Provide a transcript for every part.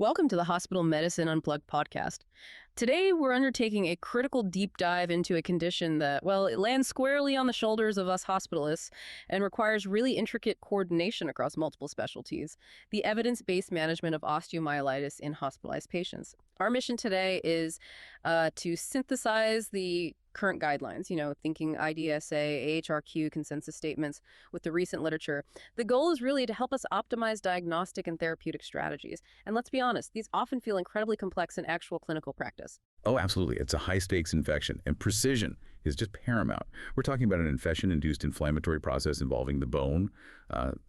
Welcome to the Hospital Medicine Unplugged podcast. Today, we're undertaking a critical deep dive into a condition that, well, it lands squarely on the shoulders of us hospitalists and requires really intricate coordination across multiple specialties: the evidence-based management of osteomyelitis in hospitalized patients. Our mission today is to synthesize the current guidelines, thinking IDSA, AHRQ consensus statements with the recent literature. The goal is really to help us optimize diagnostic and therapeutic strategies. And let's be honest, these often feel incredibly complex in actual clinical practice. Oh, absolutely. It's a high-stakes infection, and precision is just paramount. We're talking about an infection-induced inflammatory process involving the bone,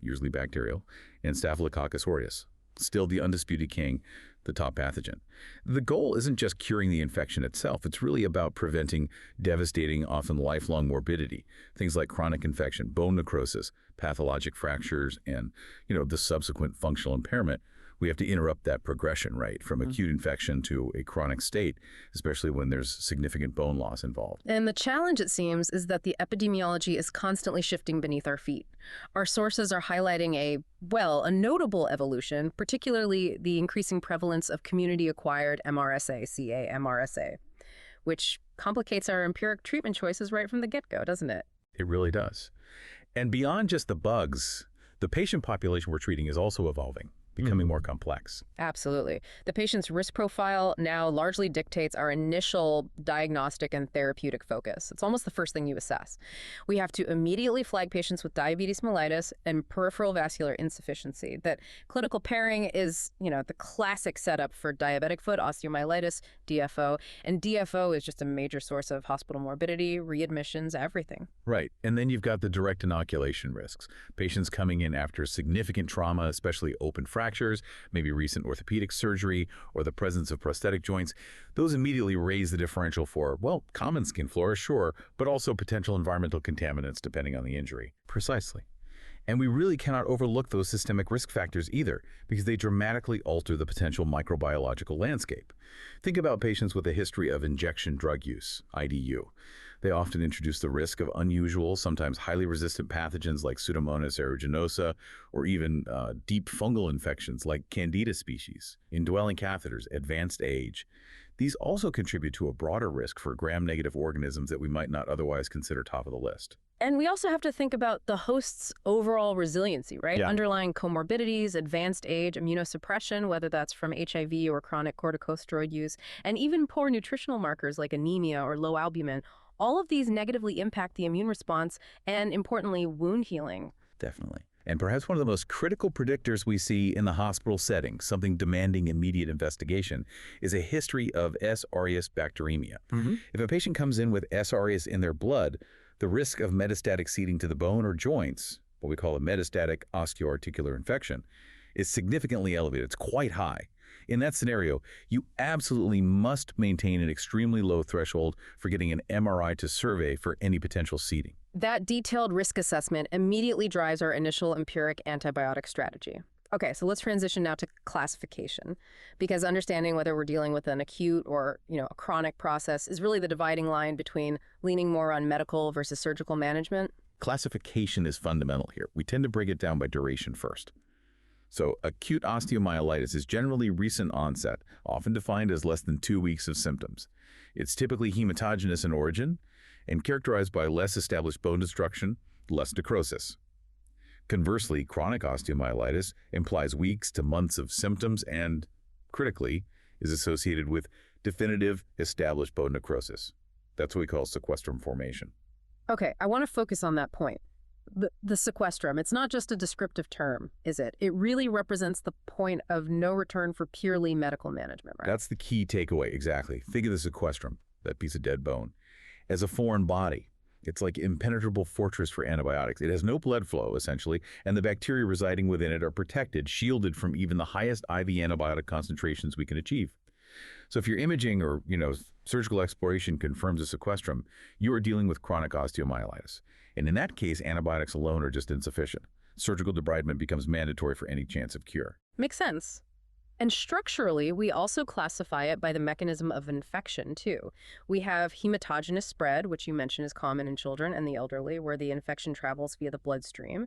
usually bacterial, and Staphylococcus aureus, still the undisputed king, the top pathogen. The goal isn't just curing the infection itself. It's really about preventing devastating, often lifelong morbidity, things like chronic infection, bone necrosis, pathologic fractures, and, the subsequent functional impairment. We have to interrupt that progression, right, from acute infection to a chronic state, especially when there's significant bone loss involved. And the challenge, it seems, is that the epidemiology is constantly shifting beneath our feet. Our sources are highlighting a notable evolution, particularly the increasing prevalence of community-acquired MRSA, MRSA, which complicates our empiric treatment choices right from the get-go, doesn't it? It really does. And beyond just the bugs, the patient population we're treating is also evolving, becoming more complex. Absolutely. The patient's risk profile now largely dictates our initial diagnostic and therapeutic focus. It's almost the first thing you assess. We have to immediately flag patients with diabetes mellitus and peripheral vascular insufficiency. That clinical pairing is, the classic setup for diabetic foot osteomyelitis, DFO, and DFO is just a major source of hospital morbidity, readmissions, everything. Right. And then you've got the direct inoculation risks. Patients coming in after significant trauma, especially open fractures, maybe recent orthopedic surgery, or the presence of prosthetic joints. Those immediately raise the differential for, common skin flora, sure, but also potential environmental contaminants depending on the injury. Precisely. And we really cannot overlook those systemic risk factors either, because they dramatically alter the potential microbiological landscape. Think about patients with a history of injection drug use, IVDU. They often introduce the risk of unusual, sometimes highly resistant pathogens like Pseudomonas aeruginosa, or even deep fungal infections like Candida species, indwelling catheters, advanced age. These also contribute to a broader risk for gram-negative organisms that we might not otherwise consider top of the list. And we also have to think about the host's overall resiliency, right? Yeah. Underlying comorbidities, advanced age, immunosuppression, whether that's from HIV or chronic corticosteroid use, and even poor nutritional markers like anemia or low albumin. All of these negatively impact the immune response and, importantly, wound healing. Definitely. And perhaps one of the most critical predictors we see in the hospital setting, something demanding immediate investigation, is a history of S. aureus bacteremia. If a patient comes in with S. aureus in their blood, the risk of metastatic seeding to the bone or joints, what we call a metastatic osteoarticular infection, is significantly elevated. It's quite high. In that scenario, you absolutely must maintain an extremely low threshold for getting an MRI to survey for any potential seeding. That detailed risk assessment immediately drives our initial empiric antibiotic strategy. Okay, so let's transition now to classification, because understanding whether we're dealing with an acute or, a chronic process is really the dividing line between leaning more on medical versus surgical management. Classification is fundamental here. We tend to break it down by duration first. So acute osteomyelitis is generally recent onset, often defined as less than 2 weeks of symptoms. It's typically hematogenous in origin and characterized by less established bone destruction, less necrosis. Conversely, chronic osteomyelitis implies weeks to months of symptoms and, critically, is associated with definitive established bone necrosis. That's what we call sequestrum formation. Okay, I want to focus on that point. The sequestrum, it's not just a descriptive term, is it? It really represents the point of no return for purely medical management, right? That's the key takeaway, exactly. Think of the sequestrum, that piece of dead bone, as a foreign body. It's like impenetrable fortress for antibiotics. It has no blood flow, essentially, and the bacteria residing within it are protected, shielded from even the highest IV antibiotic concentrations we can achieve. So if your imaging or, surgical exploration confirms a sequestrum, you are dealing with chronic osteomyelitis. And in that case, antibiotics alone are just insufficient. Surgical debridement becomes mandatory for any chance of cure. Makes sense. And structurally, we also classify it by the mechanism of infection, too. We have hematogenous spread, which you mentioned is common in children and the elderly, where the infection travels via the bloodstream.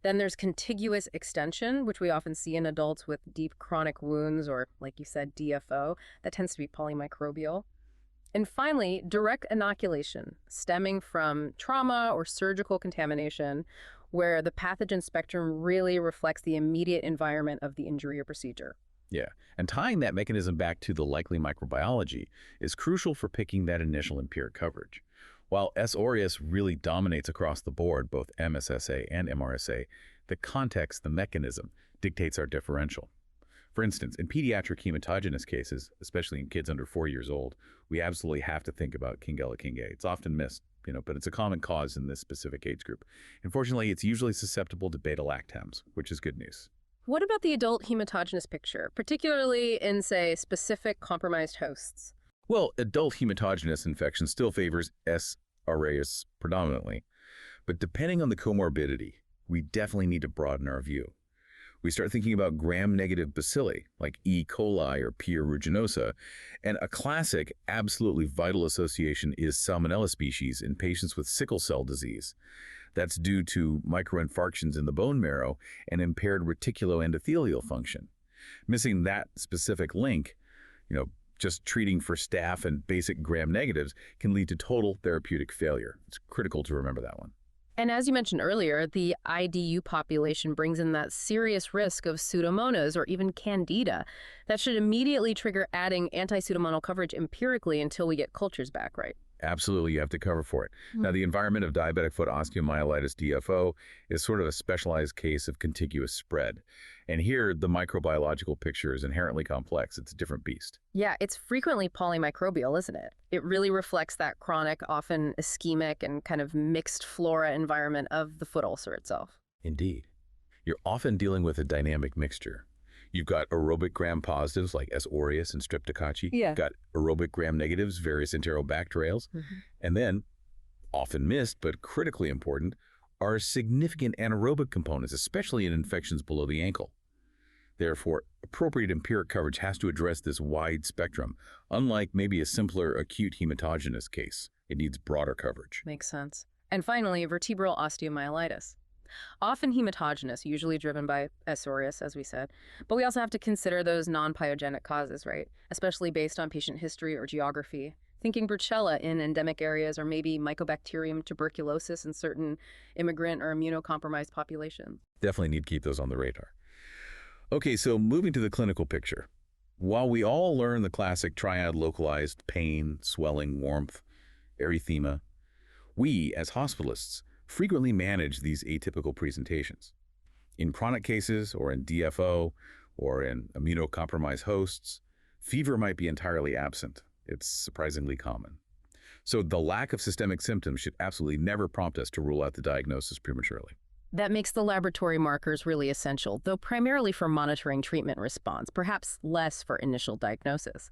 Then there's contiguous extension, which we often see in adults with deep chronic wounds or, like you said, DFO. That tends to be polymicrobial. And finally, direct inoculation, stemming from trauma or surgical contamination, where the pathogen spectrum really reflects the immediate environment of the injury or procedure. Yeah, and tying that mechanism back to the likely microbiology is crucial for picking that initial empiric coverage. While S. aureus really dominates across the board, both MSSA and MRSA, the context, the mechanism, dictates our differential. For instance, in pediatric hematogenous cases, especially in kids under 4 years old, we absolutely have to think about Kingella. It's often missed, but it's a common cause in this specific age group. Unfortunately, it's usually susceptible to beta-lactams, which is good news. What about the adult hematogenous picture, particularly in, say, specific compromised hosts? Well, adult hematogenous infection still favors S. aureus predominantly, but depending on the comorbidity, we definitely need to broaden our view. We start thinking about gram-negative bacilli, like E. coli or P. aeruginosa, and a classic, absolutely vital association is Salmonella species in patients with sickle cell disease. That's due to microinfarctions in the bone marrow and impaired reticuloendothelial function. Missing that specific link, just treating for staph and basic gram-negatives can lead to total therapeutic failure. It's critical to remember that one. And as you mentioned earlier, the IVDU population brings in that serious risk of Pseudomonas or even Candida. That should immediately trigger adding anti-Pseudomonal coverage empirically until we get cultures back, right? Absolutely, you have to cover for it. Now, the environment of diabetic foot osteomyelitis, DFO, is sort of a specialized case of contiguous spread. And here, the microbiological picture is inherently complex. It's a different beast. Yeah, it's frequently polymicrobial, isn't it? It really reflects that chronic, often ischemic and kind of mixed flora environment of the foot ulcer itself. Indeed. You're often dealing with a dynamic mixture. You've got aerobic gram-positives like S. aureus and Streptococcus. Yeah. You've got aerobic gram-negatives, various enterobacteriales. And then, often missed but critically important, are significant anaerobic components, especially in infections below the ankle. Therefore, appropriate empiric coverage has to address this wide spectrum. Unlike maybe a simpler acute hematogenous case, it needs broader coverage. Makes sense. And finally, vertebral osteomyelitis. Often hematogenous, usually driven by S. aureus, as we said. But we also have to consider those non-pyogenic causes, right? Especially based on patient history or geography. Thinking Brucella in endemic areas or maybe Mycobacterium tuberculosis in certain immigrant or immunocompromised populations. Definitely need to keep those on the radar. Okay, so moving to the clinical picture. While we all learn the classic triad localized pain, swelling, warmth, erythema, we, as hospitalists, frequently manage these atypical presentations. In chronic cases or in DFO or in immunocompromised hosts, fever might be entirely absent. It's surprisingly common. So the lack of systemic symptoms should absolutely never prompt us to rule out the diagnosis prematurely. That makes the laboratory markers really essential, though primarily for monitoring treatment response, perhaps less for initial diagnosis.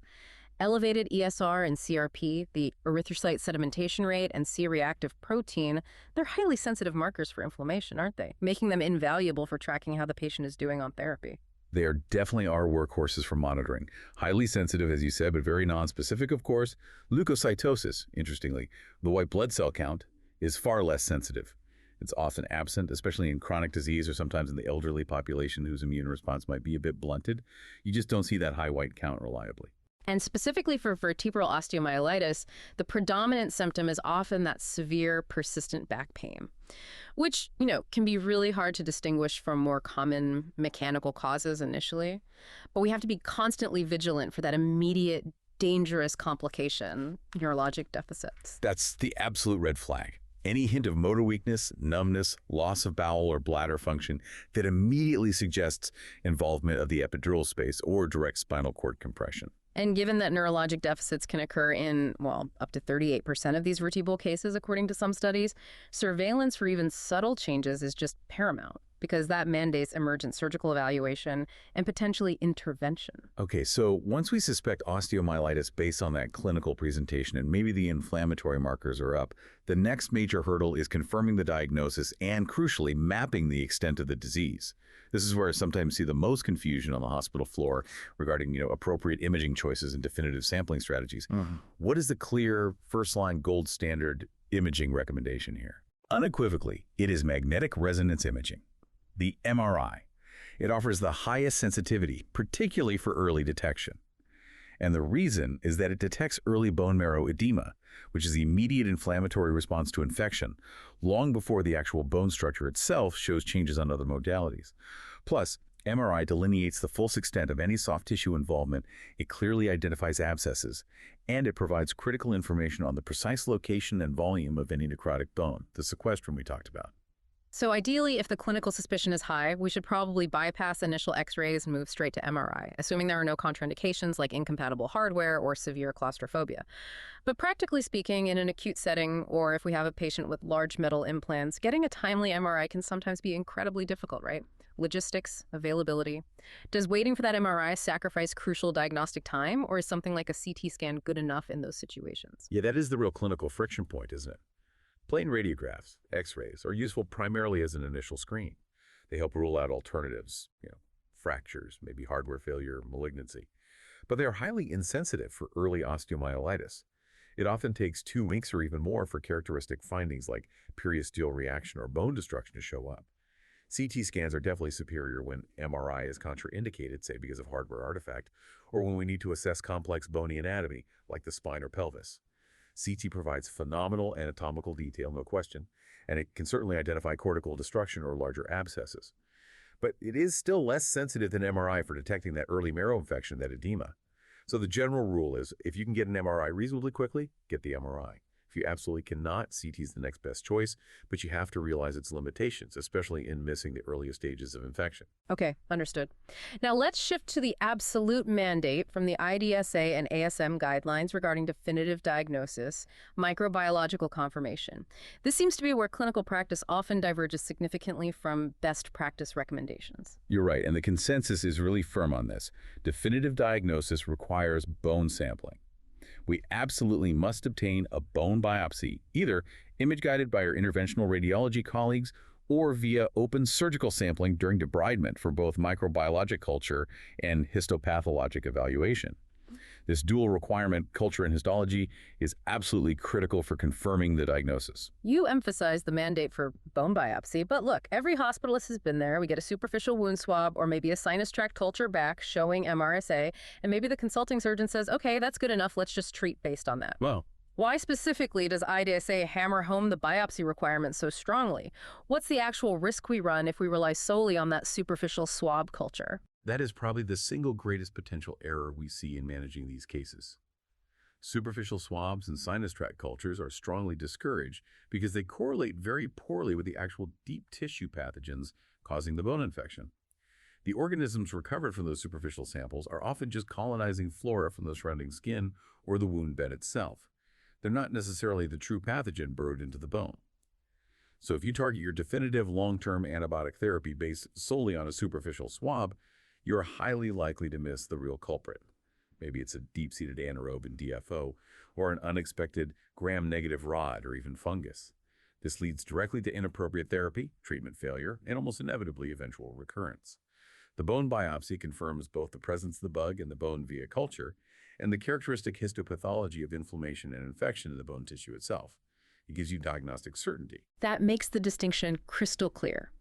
Elevated ESR and CRP, the erythrocyte sedimentation rate, and C-reactive protein, they're highly sensitive markers for inflammation, aren't they? Making them invaluable for tracking how the patient is doing on therapy. They are definitely our workhorses for monitoring. Highly sensitive, as you said, but very nonspecific, of course. Leukocytosis, interestingly, the white blood cell count, is far less sensitive. It's often absent, especially in chronic disease or sometimes in the elderly population whose immune response might be a bit blunted. You just don't see that high white count reliably. And specifically for vertebral osteomyelitis, the predominant symptom is often that severe, persistent back pain, which, can be really hard to distinguish from more common mechanical causes initially. But we have to be constantly vigilant for that immediate, dangerous complication, neurologic deficits. That's the absolute red flag. Any hint of motor weakness, numbness, loss of bowel or bladder function that immediately suggests involvement of the epidural space or direct spinal cord compression. And given that neurologic deficits can occur in, up to 38% of these vertebral cases, according to some studies, surveillance for even subtle changes is just paramount, because that mandates emergent surgical evaluation and potentially intervention. Okay, so once we suspect osteomyelitis based on that clinical presentation and maybe the inflammatory markers are up, the next major hurdle is confirming the diagnosis and, crucially, mapping the extent of the disease. This is where I sometimes see the most confusion on the hospital floor regarding, appropriate imaging choices and definitive sampling strategies. What is the clear, first-line gold standard imaging recommendation here? Unequivocally, it is magnetic resonance imaging, the MRI. It offers the highest sensitivity, particularly for early detection. And the reason is that it detects early bone marrow edema, which is the immediate inflammatory response to infection, long before the actual bone structure itself shows changes on other modalities. Plus, MRI delineates the full extent of any soft tissue involvement, it clearly identifies abscesses, and it provides critical information on the precise location and volume of any necrotic bone, the sequestrum we talked about. So ideally, if the clinical suspicion is high, we should probably bypass initial x-rays and move straight to MRI, assuming there are no contraindications like incompatible hardware or severe claustrophobia. But practically speaking, in an acute setting, or if we have a patient with large metal implants, getting a timely MRI can sometimes be incredibly difficult, right? Logistics, availability. Does waiting for that MRI sacrifice crucial diagnostic time, or is something like a CT scan good enough in those situations? Yeah, that is the real clinical friction point, isn't it? Plain radiographs, x-rays, are useful primarily as an initial screen. They help rule out alternatives, fractures, maybe hardware failure, malignancy. But they are highly insensitive for early osteomyelitis. It often takes 2 weeks or even more for characteristic findings like periosteal reaction or bone destruction to show up. CT scans are definitely superior when MRI is contraindicated, say because of hardware artifact, or when we need to assess complex bony anatomy, like the spine or pelvis. CT provides phenomenal anatomical detail, no question, and it can certainly identify cortical destruction or larger abscesses. But it is still less sensitive than MRI for detecting that early marrow infection, that edema. So the general rule is, if you can get an MRI reasonably quickly, get the MRI. If you absolutely cannot, CT is the next best choice, but you have to realize its limitations, especially in missing the earliest stages of infection. Okay, understood. Now let's shift to the absolute mandate from the IDSA and ASM guidelines regarding definitive diagnosis, microbiological confirmation. This seems to be where clinical practice often diverges significantly from best practice recommendations. You're right, and the consensus is really firm on this. Definitive diagnosis requires bone sampling. We absolutely must obtain a bone biopsy, either image-guided by our interventional radiology colleagues or via open surgical sampling during debridement for both microbiologic culture and histopathologic evaluation. This dual requirement, culture and histology, is absolutely critical for confirming the diagnosis. You emphasize the mandate for bone biopsy, but look, every hospitalist has been there. We get a superficial wound swab or maybe a sinus tract culture back showing MRSA, and maybe the consulting surgeon says, okay, that's good enough, let's just treat based on that. Well, Why specifically does IDSA hammer home the biopsy requirement so strongly? What's the actual risk we run if we rely solely on that superficial swab culture? that is probably the single greatest potential error we see in managing these cases. Superficial swabs and sinus tract cultures are strongly discouraged because they correlate very poorly with the actual deep tissue pathogens causing the bone infection. The organisms recovered from those superficial samples are often just colonizing flora from the surrounding skin or the wound bed itself. They're not necessarily the true pathogen burrowed into the bone. So if you target your definitive long-term antibiotic therapy based solely on a superficial swab, you're highly likely to miss the real culprit. Maybe it's a deep-seated anaerobe in DFO, or an unexpected gram-negative rod, or even fungus. This leads directly to inappropriate therapy, treatment failure, and almost inevitably eventual recurrence. The bone biopsy confirms both the presence of the bug in the bone via culture and the characteristic histopathology of inflammation and infection in the bone tissue itself. It gives you diagnostic certainty. That makes the distinction crystal clear.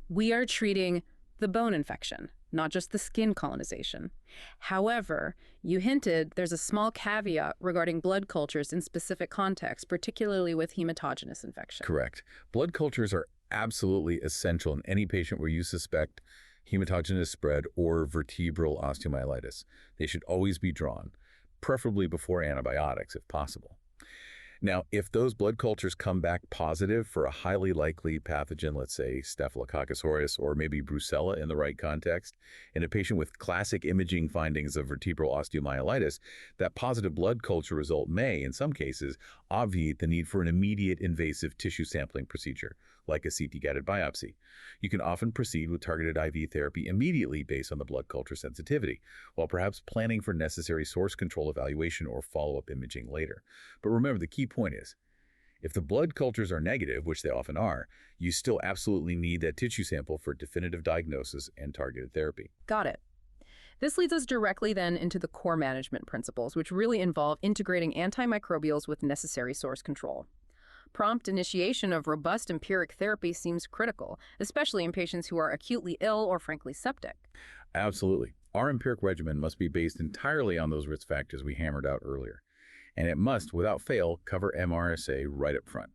We are treating the bone infection, not just the skin colonization. However, you hinted there's a small caveat regarding blood cultures in specific contexts, particularly with hematogenous infection. Correct. Blood cultures are absolutely essential in any patient where you suspect hematogenous spread or vertebral osteomyelitis. They should always be drawn, preferably before antibiotics if possible. Now, if those blood cultures come back positive for a highly likely pathogen, let's say Staphylococcus aureus or maybe Brucella in the right context, in a patient with classic imaging findings of vertebral osteomyelitis, that positive blood culture result may, in some cases, obviate the need for an immediate invasive tissue sampling procedure, like a CT-guided biopsy. You can often proceed with targeted IV therapy immediately based on the blood culture sensitivity, while perhaps planning for necessary source control evaluation or follow-up imaging later. But remember, the key point is, if the blood cultures are negative, which they often are, you still absolutely need that tissue sample for definitive diagnosis and targeted therapy. Got it. This leads us directly then into the core management principles, which really involve integrating antimicrobials with necessary source control. Prompt initiation of robust empiric therapy seems critical, especially in patients who are acutely ill or frankly septic. Absolutely. Our empiric regimen must be based entirely on those risk factors we hammered out earlier, and it must, without fail, cover MRSA right up front.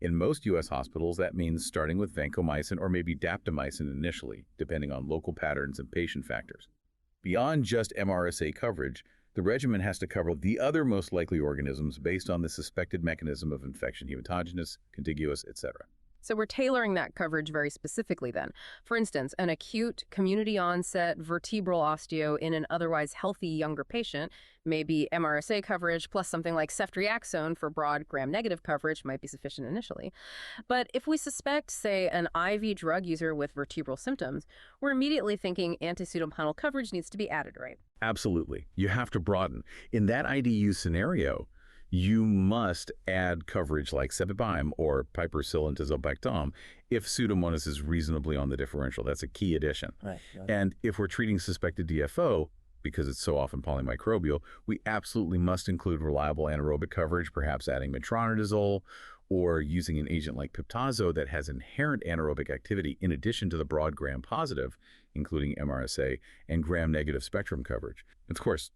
In most U.S. hospitals, that means starting with vancomycin or maybe daptomycin initially, depending on local patterns and patient factors. Beyond just MRSA coverage, the regimen has to cover the other most likely organisms based on the suspected mechanism of infection, hematogenous, contiguous, etc. So we're tailoring that coverage very specifically then. For instance, an acute community-onset vertebral osteo in an otherwise healthy younger patient, maybe MRSA coverage plus something like ceftriaxone for broad gram-negative coverage might be sufficient initially. But if we suspect, say, an IV drug user with vertebral symptoms, we're immediately thinking anti-pseudomonal coverage needs to be added, right? Absolutely. You have to broaden. In that IDU scenario, you must add coverage like cefepime or piperacillin-tazobactam if Pseudomonas is reasonably on the differential. That's a key addition. Right. And if we're treating suspected DFO, because it's so often polymicrobial, we absolutely must include reliable anaerobic coverage, perhaps adding metronidazole or using an agent like piptazo that has inherent anaerobic activity in addition to the broad gram-positive, including MRSA, and gram-negative spectrum coverage. And of course,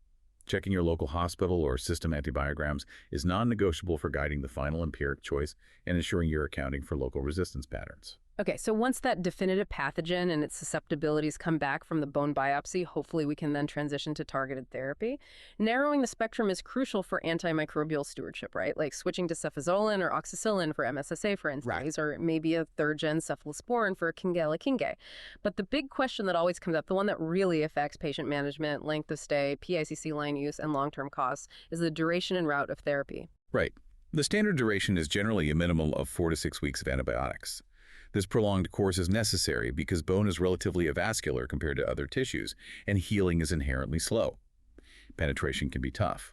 checking your local hospital or system antibiograms is non-negotiable for guiding the final empiric choice and ensuring you're accounting for local resistance patterns. Okay, so once that definitive pathogen and its susceptibilities come back from the bone biopsy, hopefully we can then transition to targeted therapy. Narrowing the spectrum is crucial for antimicrobial stewardship, right? Like switching to cefazolin or oxacillin for MSSA, for instance, or maybe a third-gen cephalosporin for Kingella kingae. But the big question that always comes up, the one that really affects patient management, length of stay, PICC line use, and long-term costs, is the duration and route of therapy. Right. The standard duration is generally a minimum of 4 to 6 weeks of antibiotics. This prolonged course is necessary because bone is relatively avascular compared to other tissues, and healing is inherently slow. Penetration can be tough.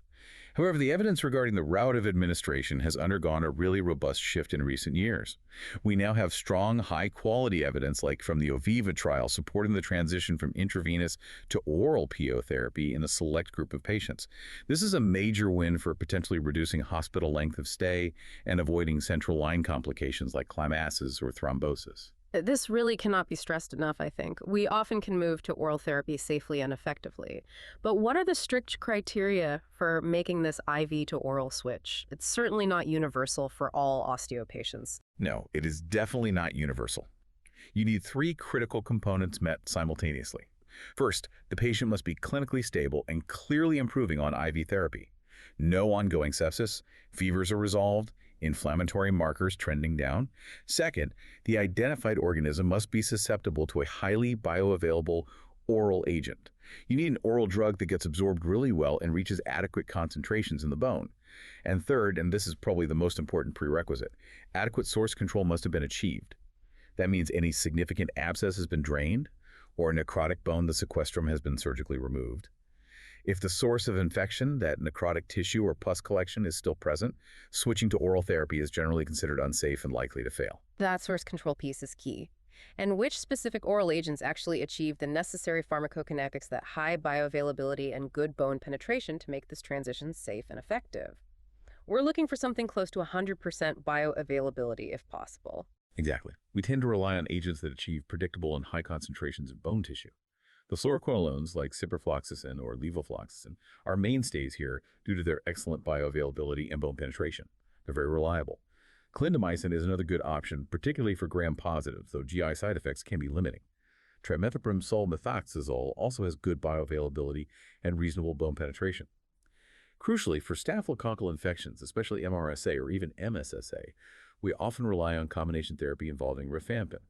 However, the evidence regarding the route of administration has undergone a really robust shift in recent years. We now have strong, high-quality evidence, like from the OVIVA trial, supporting the transition from intravenous to oral PO therapy in a select group of patients. This is a major win for potentially reducing hospital length of stay and avoiding central line complications like climasis or thrombosis. This really cannot be stressed enough, I think. We often can move to oral therapy safely and effectively. But what are the strict criteria for making this IV to oral switch? It's certainly not universal for all osteo patients. No, it is definitely not universal. You need 3 critical components met simultaneously. First, the patient must be clinically stable and clearly improving on IV therapy. No ongoing sepsis, fevers are resolved, inflammatory markers trending down. Second, the identified organism must be susceptible to a highly bioavailable oral agent. You need an oral drug that gets absorbed really well and reaches adequate concentrations in the bone. And third, and this is probably the most important prerequisite, adequate source control must have been achieved. That means any significant abscess has been drained, or a necrotic bone, the sequestrum, has been surgically removed. If the source of infection, that necrotic tissue or pus collection, is still present, switching to oral therapy is generally considered unsafe and likely to fail. That source control piece is key. And which specific oral agents actually achieve the necessary pharmacokinetics, that high bioavailability and good bone penetration to make this transition safe and effective? We're looking for something close to 100% bioavailability if possible. Exactly. We tend to rely on agents that achieve predictable and high concentrations of bone tissue. The fluoroquinolones like ciprofloxacin or levofloxacin are mainstays here due to their excellent bioavailability and bone penetration. They're very reliable. Clindamycin is another good option, particularly for gram-positive, though GI side effects can be limiting. Trimethoprim sulmethoxazole also has good bioavailability and reasonable bone penetration. Crucially, for staphylococcal infections, especially MRSA or even MSSA, we often rely on combination therapy involving rifampin.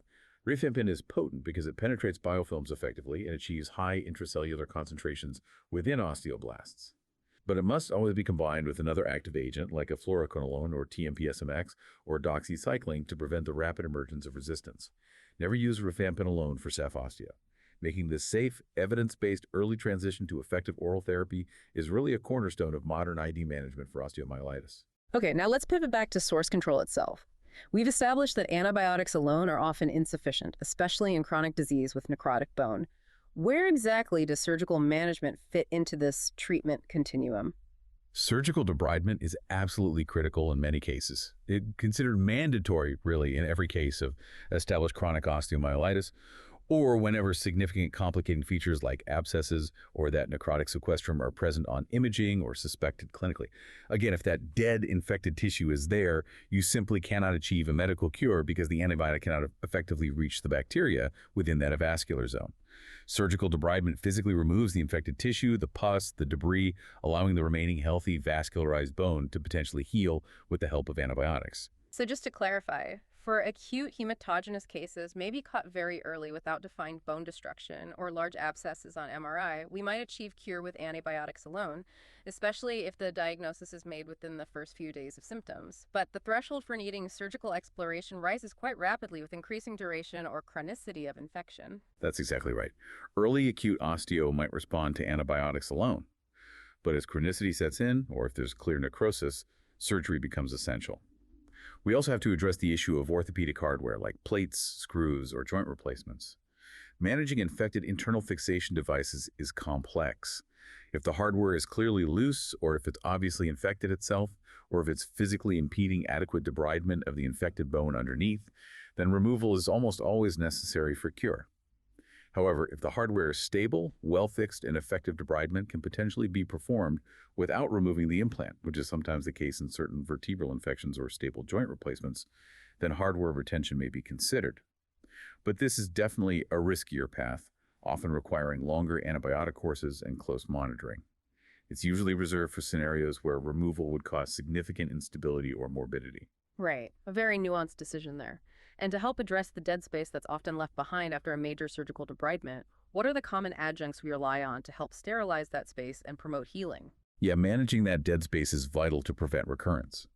Rifampin is potent because it penetrates biofilms effectively and achieves high intracellular concentrations within osteoblasts. But it must always be combined with another active agent like a fluoroquinolone or TMP-SMX or doxycycline to prevent the rapid emergence of resistance. Never use rifampin alone for staph osteo. Making this safe, evidence-based early transition to effective oral therapy is really a cornerstone of modern ID management for osteomyelitis. Okay, now let's pivot back to source control itself. We've established that antibiotics alone are often insufficient, especially in chronic disease with necrotic bone. Where exactly does surgical management fit into this treatment continuum? Surgical debridement is absolutely critical in many cases. It's considered mandatory, really, in every case of established chronic osteomyelitis, or whenever significant complicating features like abscesses or that necrotic sequestrum are present on imaging or suspected clinically. Again, if that dead infected tissue is there, you simply cannot achieve a medical cure because the antibiotic cannot effectively reach the bacteria within that avascular zone. Surgical debridement physically removes the infected tissue, the pus, the debris, allowing the remaining healthy vascularized bone to potentially heal with the help of antibiotics. So just to clarify, for acute hematogenous cases, maybe caught very early without defined bone destruction or large abscesses on MRI, we might achieve cure with antibiotics alone, especially if the diagnosis is made within the first few days of symptoms. But the threshold for needing surgical exploration rises quite rapidly with increasing duration or chronicity of infection. That's exactly right. Early acute osteo might respond to antibiotics alone, but as chronicity sets in, or if there's clear necrosis, surgery becomes essential. We also have to address the issue of orthopedic hardware like plates, screws, or joint replacements. Managing infected internal fixation devices is complex. If the hardware is clearly loose, or if it's obviously infected itself, or if it's physically impeding adequate debridement of the infected bone underneath, then removal is almost always necessary for cure. However, if the hardware is stable, well-fixed, and effective debridement can potentially be performed without removing the implant, which is sometimes the case in certain vertebral infections or stable joint replacements, then hardware retention may be considered. But this is definitely a riskier path, often requiring longer antibiotic courses and close monitoring. It's usually reserved for scenarios where removal would cause significant instability or morbidity. Right, a very nuanced decision there. And to help address the dead space that's often left behind after a major surgical debridement, what are the common adjuncts we rely on to help sterilize that space and promote healing? Yeah, managing that dead space is vital to prevent recurrence.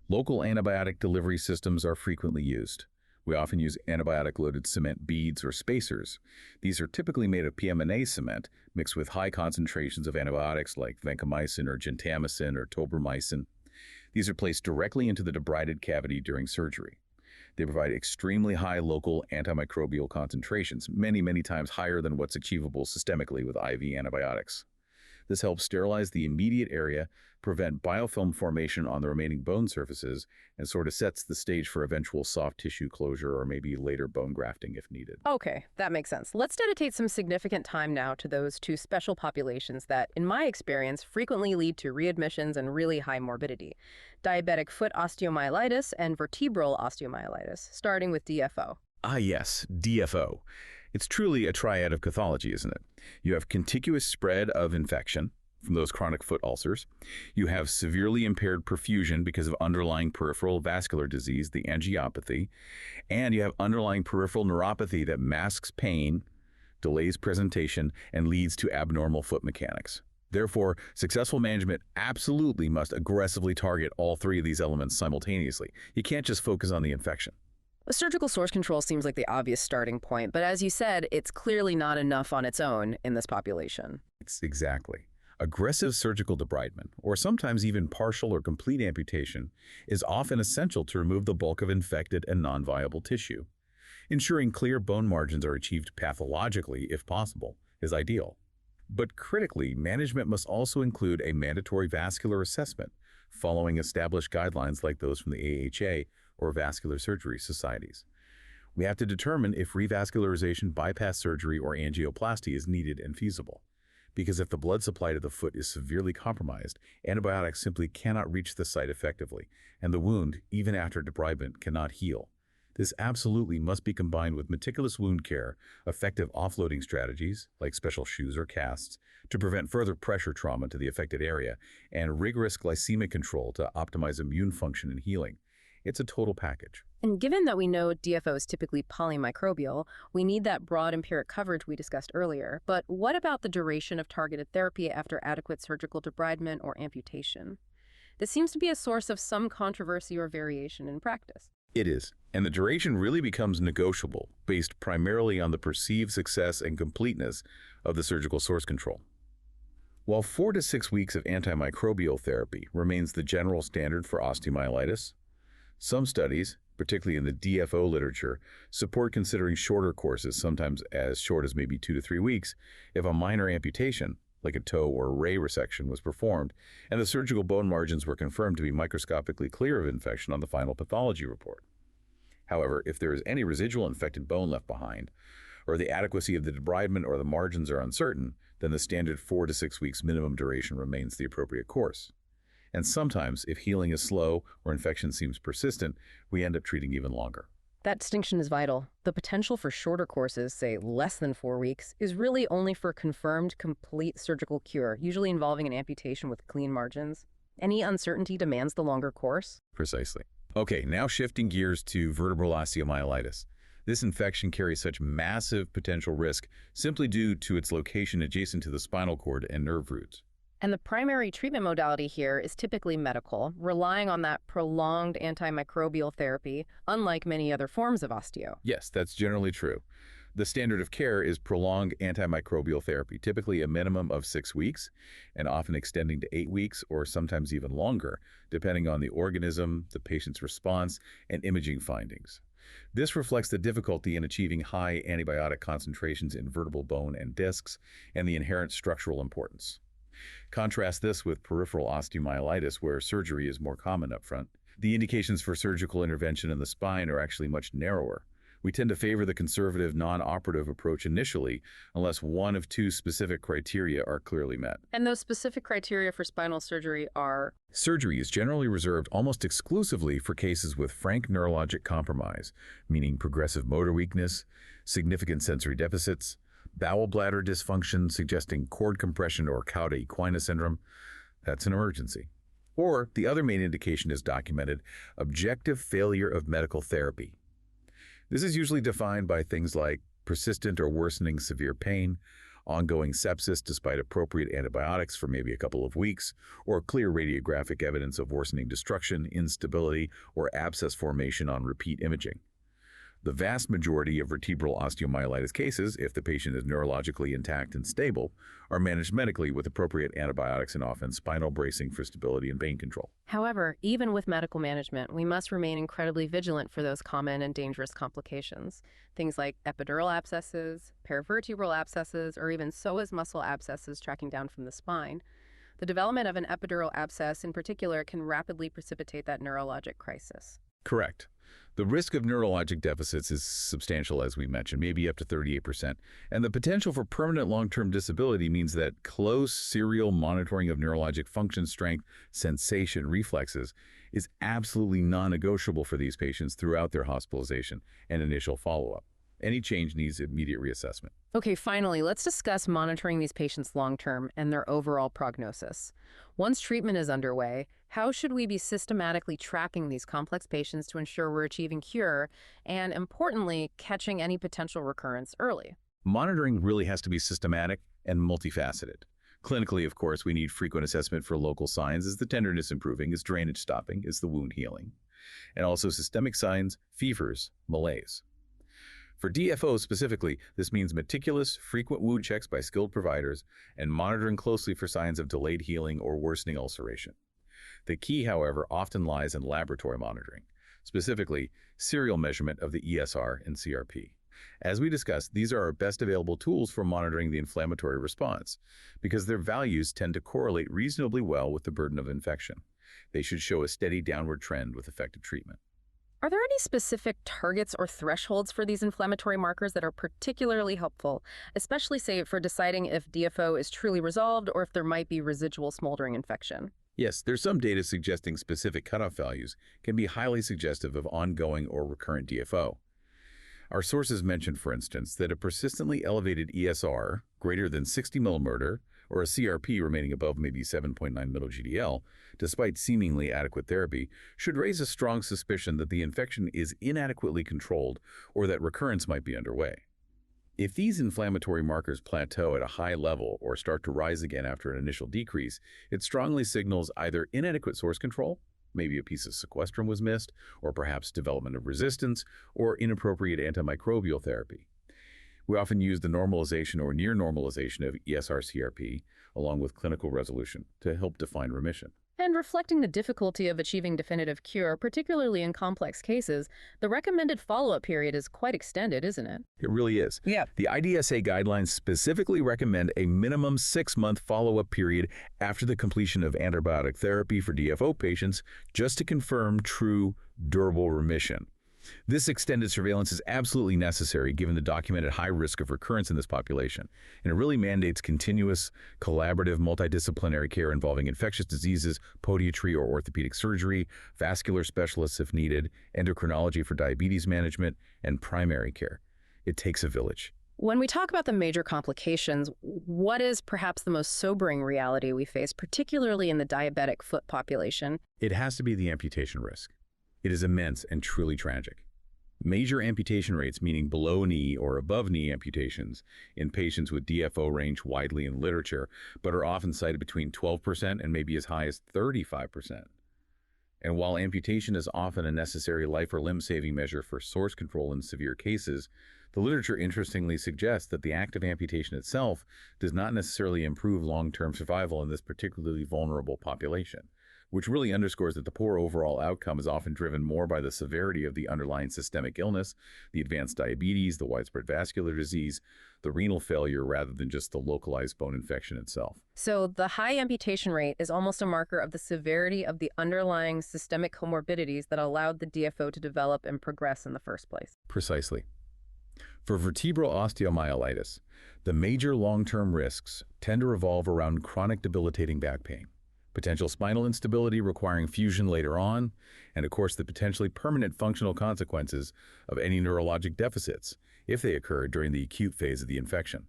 Local antibiotic delivery systems are frequently used. We often use antibiotic-loaded cement beads or spacers. These are typically made of PMMA cement mixed with high concentrations of antibiotics like vancomycin or gentamicin or tobramycin. These are placed directly into the debrided cavity during surgery. They provide extremely high local antimicrobial concentrations, many times higher than what's achievable systemically with IV antibiotics. This helps sterilize the immediate area, prevent biofilm formation on the remaining bone surfaces, and sort of sets the stage for eventual soft tissue closure or maybe later bone grafting if needed. Okay, that makes sense. Let's dedicate some significant time now to those two special populations that, in my experience, frequently lead to readmissions and really high morbidity: diabetic foot osteomyelitis and vertebral osteomyelitis, starting with DFO. Ah yes, DFO. It's truly a triad of pathology, isn't it? You have contiguous spread of infection from those chronic foot ulcers. You have severely impaired perfusion because of underlying peripheral vascular disease, the angiopathy. And you have underlying peripheral neuropathy that masks pain, delays presentation, and leads to abnormal foot mechanics. Therefore, successful management absolutely must aggressively target all three of these elements simultaneously. You can't just focus on the infection. Surgical source control seems like the obvious starting point, but as you said, it's clearly not enough on its own in this population. It's exactly. Aggressive surgical debridement, or sometimes even partial or complete amputation, is often essential to remove the bulk of infected and non-viable tissue. Ensuring clear bone margins are achieved pathologically, if possible, is ideal. But critically, management must also include a mandatory vascular assessment, following established guidelines like those from the AHA or vascular surgery societies. We have to determine if revascularization, bypass surgery, or angioplasty is needed and feasible. Because if the blood supply to the foot is severely compromised, antibiotics simply cannot reach the site effectively, and the wound, even after debridement, cannot heal. This absolutely must be combined with meticulous wound care, effective offloading strategies, like special shoes or casts, to prevent further pressure trauma to the affected area, and rigorous glycemic control to optimize immune function and healing. It's a total package. And given that we know DFO is typically polymicrobial, we need that broad empiric coverage we discussed earlier. But what about the duration of targeted therapy after adequate surgical debridement or amputation? This seems to be a source of some controversy or variation in practice. It is, and the duration really becomes negotiable, based primarily on the perceived success and completeness of the surgical source control. While 4 to 6 weeks of antimicrobial therapy remains the general standard for osteomyelitis, some studies, particularly in the DFO literature, support considering shorter courses, sometimes as short as maybe 2 to 3 weeks, if a minor amputation, like a toe or ray resection, was performed, and the surgical bone margins were confirmed to be microscopically clear of infection on the final pathology report. However, if there is any residual infected bone left behind, or the adequacy of the debridement or the margins are uncertain, then the standard 4 to 6 weeks minimum duration remains the appropriate course. And sometimes, if healing is slow or infection seems persistent, we end up treating even longer. That distinction is vital. The potential for shorter courses, say less than 4 weeks, is really only for confirmed complete surgical cure, usually involving an amputation with clean margins. Any uncertainty demands the longer course. Precisely. Okay, now shifting gears to vertebral osteomyelitis. This infection carries such massive potential risk simply due to its location adjacent to the spinal cord and nerve roots. And the primary treatment modality here is typically medical, relying on that prolonged antimicrobial therapy, unlike many other forms of osteo. Yes, that's generally true. The standard of care is prolonged antimicrobial therapy, typically a minimum of 6 weeks, and often extending to 8 weeks or sometimes even longer, depending on the organism, the patient's response, and imaging findings. This reflects the difficulty in achieving high antibiotic concentrations in vertebral bone and discs and the inherent structural importance. Contrast this with peripheral osteomyelitis, where surgery is more common up front. The indications for surgical intervention in the spine are actually much narrower. We tend to favor the conservative, non-operative approach initially, unless one of 2 specific criteria are clearly met. And those specific criteria for spinal surgery are? Surgery is generally reserved almost exclusively for cases with frank neurologic compromise, meaning progressive motor weakness, significant sensory deficits, bowel bladder dysfunction suggesting cord compression or cauda equina syndrome. That's an emergency. Or the other main indication is documented objective failure of medical therapy. This is usually defined by things like persistent or worsening severe pain, ongoing sepsis despite appropriate antibiotics for maybe a couple of weeks, or clear radiographic evidence of worsening destruction, instability, or abscess formation on repeat imaging. The vast majority of vertebral osteomyelitis cases, if the patient is neurologically intact and stable, are managed medically with appropriate antibiotics and often spinal bracing for stability and pain control. However, even with medical management, we must remain incredibly vigilant for those common and dangerous complications. Things like epidural abscesses, paravertebral abscesses, or even psoas muscle abscesses tracking down from the spine. The development of an epidural abscess in particular can rapidly precipitate that neurologic crisis. Correct. The risk of neurologic deficits is substantial, as we mentioned, maybe up to 38%. And the potential for permanent long-term disability means that close serial monitoring of neurologic function, strength, sensation, reflexes is absolutely non-negotiable for these patients throughout their hospitalization and initial follow-up. Any change needs immediate reassessment. Okay, finally, let's discuss monitoring these patients long-term and their overall prognosis. Once treatment is underway, how should we be systematically tracking these complex patients to ensure we're achieving cure and, importantly, catching any potential recurrence early? Monitoring really has to be systematic and multifaceted. Clinically, of course, we need frequent assessment for local signs. Is the tenderness improving? Is drainage stopping? Is the wound healing? And also systemic signs, fevers, malaise. For DFO specifically, this means meticulous, frequent wound checks by skilled providers and monitoring closely for signs of delayed healing or worsening ulceration. The key, however, often lies in laboratory monitoring, specifically serial measurement of the ESR and CRP. As we discussed, these are our best available tools for monitoring the inflammatory response because their values tend to correlate reasonably well with the burden of infection. They should show a steady downward trend with effective treatment. Are there any specific targets or thresholds for these inflammatory markers that are particularly helpful, especially, say, for deciding if DFO is truly resolved or if there might be residual smoldering infection? Yes, there's some data suggesting specific cutoff values can be highly suggestive of ongoing or recurrent DFO. Our sources mentioned, for instance, that a persistently elevated ESR, greater than 60 millimolar, or a CRP remaining above maybe 7.9 milli-GDL, despite seemingly adequate therapy, should raise a strong suspicion that the infection is inadequately controlled or that recurrence might be underway. If these inflammatory markers plateau at a high level or start to rise again after an initial decrease, it strongly signals either inadequate source control, maybe a piece of sequestrum was missed, or perhaps development of resistance, or inappropriate antimicrobial therapy. We often use the normalization or near normalization of ESR-CRP, along with clinical resolution, to help define remission. And reflecting the difficulty of achieving definitive cure, particularly in complex cases, the recommended follow-up period is quite extended, isn't it? It really is. Yeah. The IDSA guidelines specifically recommend a minimum 6-month follow-up period after the completion of antibiotic therapy for DFO patients just to confirm true, durable remission. This extended surveillance is absolutely necessary given the documented high risk of recurrence in this population, and it really mandates continuous, collaborative, multidisciplinary care involving infectious diseases, podiatry or orthopedic surgery, vascular specialists if needed, endocrinology for diabetes management, and primary care. It takes a village. When we talk about the major complications, what is perhaps the most sobering reality we face, particularly in the diabetic foot population? It has to be the amputation risk. It is immense and truly tragic. Major amputation rates, meaning below knee or above knee amputations, in patients with DFO range widely in literature, but are often cited between 12% and maybe as high as 35%. And while amputation is often a necessary life or limb-saving measure for source control in severe cases, the literature interestingly suggests that the act of amputation itself does not necessarily improve long-term survival in this particularly vulnerable population, which really underscores that the poor overall outcome is often driven more by the severity of the underlying systemic illness, the advanced diabetes, the widespread vascular disease, the renal failure, rather than just the localized bone infection itself. So the high amputation rate is almost a marker of the severity of the underlying systemic comorbidities that allowed the DFO to develop and progress in the first place. Precisely. For vertebral osteomyelitis, the major long-term risks tend to revolve around chronic debilitating back pain, potential spinal instability requiring fusion later on, and of course the potentially permanent functional consequences of any neurologic deficits if they occur during the acute phase of the infection.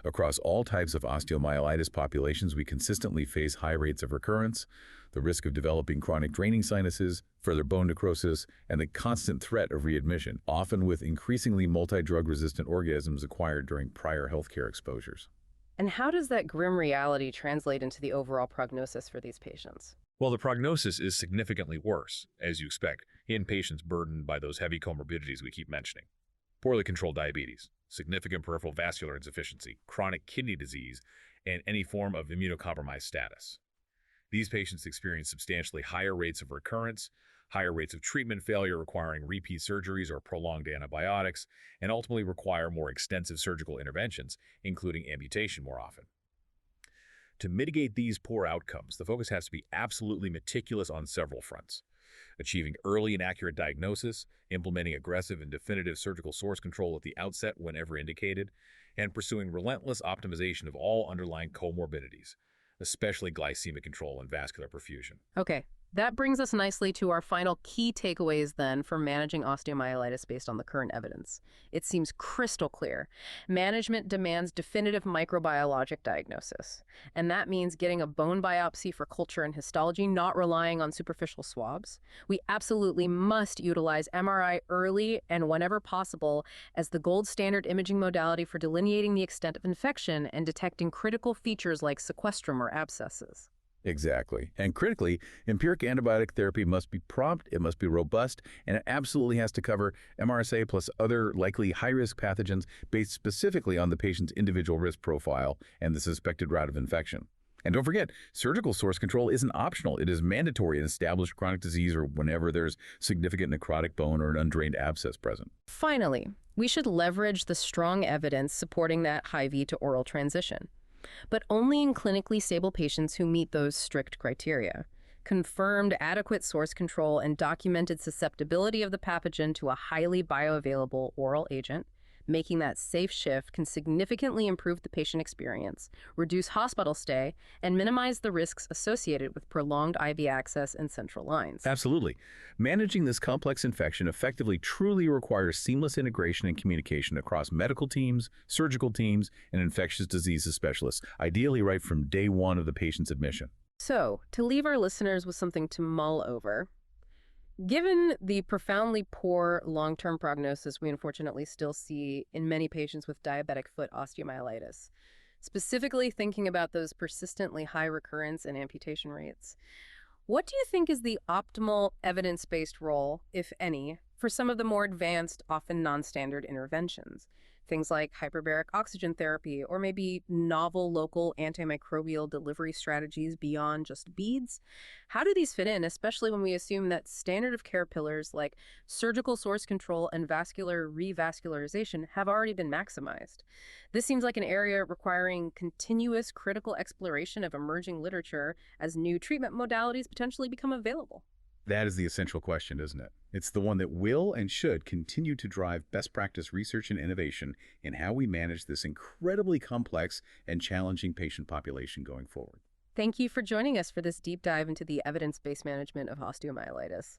Across all types of osteomyelitis populations, we consistently face high rates of recurrence, the risk of developing chronic draining sinuses, further bone necrosis, and the constant threat of readmission, often with increasingly multi-drug resistant organisms acquired during prior healthcare exposures. And how does that grim reality translate into the overall prognosis for these patients? Well, the prognosis is significantly worse, as you expect, in patients burdened by those heavy comorbidities we keep mentioning. Poorly controlled diabetes, significant peripheral vascular insufficiency, chronic kidney disease, and any form of immunocompromised status. These patients experience substantially higher rates of recurrence, higher rates of treatment failure requiring repeat surgeries or prolonged antibiotics, and ultimately require more extensive surgical interventions, including amputation more often. To mitigate these poor outcomes, the focus has to be absolutely meticulous on several fronts. Achieving early and accurate diagnosis, implementing aggressive and definitive surgical source control at the outset whenever indicated, and pursuing relentless optimization of all underlying comorbidities, especially glycemic control and vascular perfusion. Okay, that brings us nicely to our final key takeaways then for managing osteomyelitis based on the current evidence. It seems crystal clear. Management demands definitive microbiologic diagnosis, and that means getting a bone biopsy for culture and histology, not relying on superficial swabs. We absolutely must utilize MRI early and whenever possible as the gold standard imaging modality for delineating the extent of infection and detecting critical features like sequestrum or abscesses. Exactly. And critically, empiric antibiotic therapy must be prompt, it must be robust, and it absolutely has to cover MRSA plus other likely high-risk pathogens based specifically on the patient's individual risk profile and the suspected route of infection. And don't forget, surgical source control isn't optional. It is mandatory in established chronic disease or whenever there's significant necrotic bone or an undrained abscess present. Finally, we should leverage the strong evidence supporting that high-V to oral transition, but only in clinically stable patients who meet those strict criteria. Confirmed adequate source control and documented susceptibility of the pathogen to a highly bioavailable oral agent, Making that safe shift can significantly improve the patient experience, reduce hospital stay, and minimize the risks associated with prolonged IV access and central lines. Absolutely. Managing this complex infection effectively truly requires seamless integration and communication across medical teams, surgical teams, and infectious diseases specialists, ideally right from day one of the patient's admission. So, to leave our listeners with something to mull over, given the profoundly poor long-term prognosis we unfortunately still see in many patients with diabetic foot osteomyelitis, specifically thinking about those persistently high recurrence and amputation rates, what do you think is the optimal evidence-based role, if any, for some of the more advanced, often non-standard interventions? Things like hyperbaric oxygen therapy or maybe novel local antimicrobial delivery strategies beyond just beads? How do these fit in, especially when we assume that standard of care pillars like surgical source control and vascular revascularization have already been maximized? This seems like an area requiring continuous critical exploration of emerging literature as new treatment modalities potentially become available. That is the essential question, isn't it? It's the one that will and should continue to drive best practice research and innovation in how we manage this incredibly complex and challenging patient population going forward. Thank you for joining us for this deep dive into the evidence-based management of osteomyelitis.